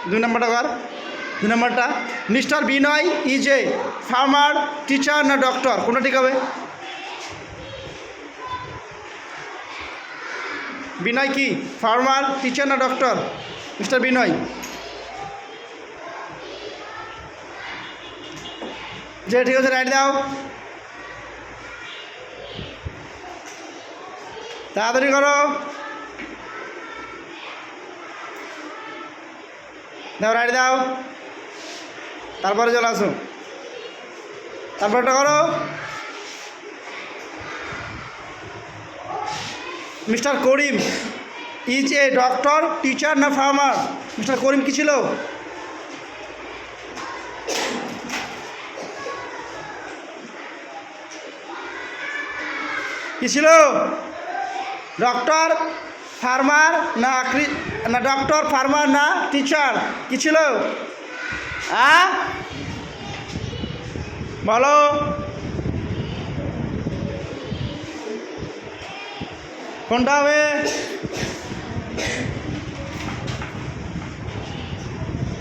2 নম্বরটা কর। 2 নম্বরটা, mister Binoy is a farmer, teacher না ডক্টর, কোনটা ঠিক হবে? বিনয় কি ফার্মার, টিচার না ডক্টর? মিস্টার বিনয় যে ঠিক আছে, রাইট দাও, তাড়াতাড়ি করো, দাও রাইট দাও, তারপরে চলে আসো, তারপরটা করো। Mister Karim is a doctor, teacher না ফার্মার? মিস্টার করিম কি ছিল? কি ছিল? ডক্টর, ফার্মার না ডক্টর, ফার্মার না টিচার, কি ছিল? বলো। কোনটা হবে?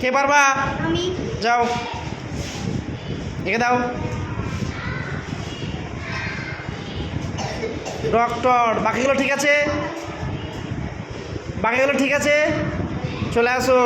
কে পারবা? আমি। যাও, একে দাও। ডক্টর, বাকিগুলো ঠিক আছে? বাকিগুলো ঠিক আছে? চলে আসো।